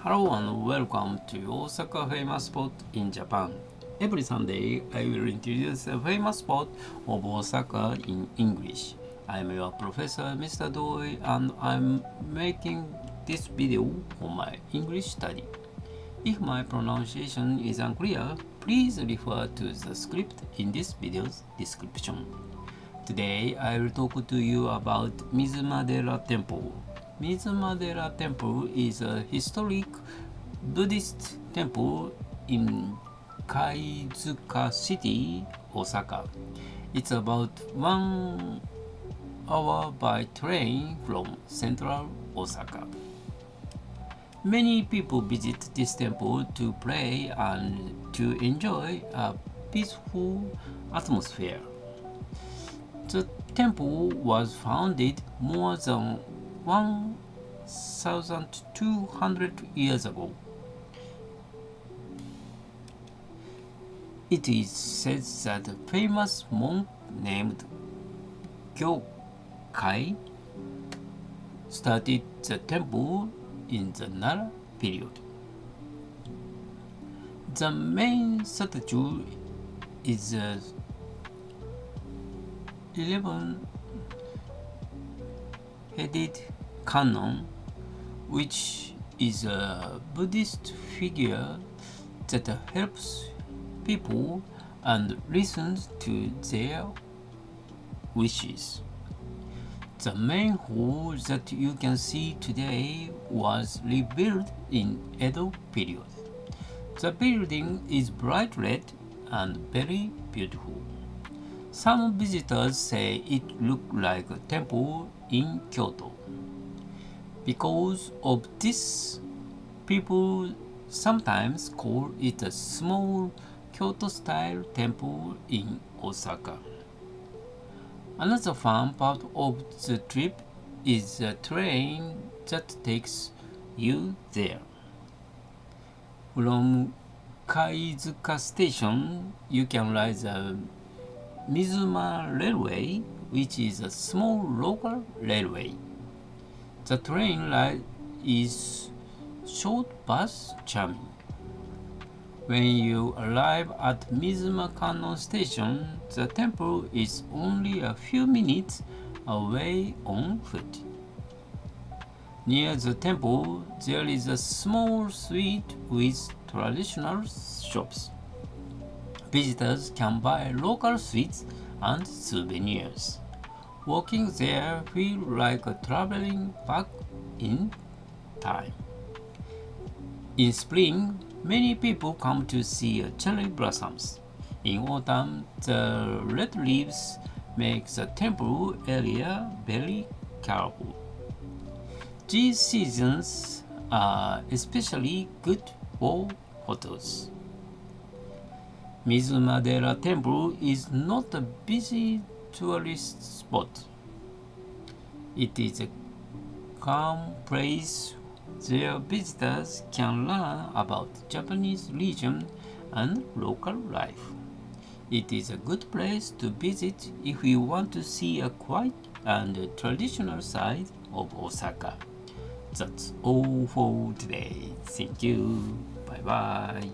Hello and welcome to Osaka famous spot in Japan. Every Sunday I will introduce a famous spot of Osaka in English. I'm your professor Mr. Doi and I'm making this video for my English study. If my pronunciation is unclear, please refer to the script in this video's description. Today I will talk to you about Mizumadera Temple. Mizumadera Temple is a historic Buddhist temple in Kaizuka City, Osaka. It's about 1 hour by train from central Osaka. Many people visit this temple to pray and to enjoy a peaceful atmosphere. The temple was founded more than 1,200 years ago. It is said that a famous monk named Gyoki started the temple in the Nara period. The main statue is the Eleven-headed Kannon, which is a Buddhist figure that helps people and listens to their wishes. The main hall that you can see today was rebuilt in Edo period. The building is bright red and very beautiful. Some visitors say it looked like a temple in Kyoto. Because of this, people sometimes call it a small Kyoto-style temple in Osaka. Another fun part of the trip is the train that takes you there. From Kaizuka Station, you can ride the Mizumadera Railway, which is a small local railway. The train ride is short but charming. When you arrive at Mizumadera Kannon Station, the temple is only a few minutes away on foot. Near the temple, there is a small street with traditional shops. Visitors can buy local sweets and souvenirs. Walking there feels like traveling back in time. In spring, many people come to see cherry blossoms. In autumn, the red leaves make the temple area very colorful. These seasons are especially good for photos. Mizumadera Temple is not a busy tourist spot. It is a calm place where visitors can learn about Japanese religion and local life. It is a good place to visit if you want to see a quiet and traditional side of Osaka. That's all for today. Thank you. Bye bye.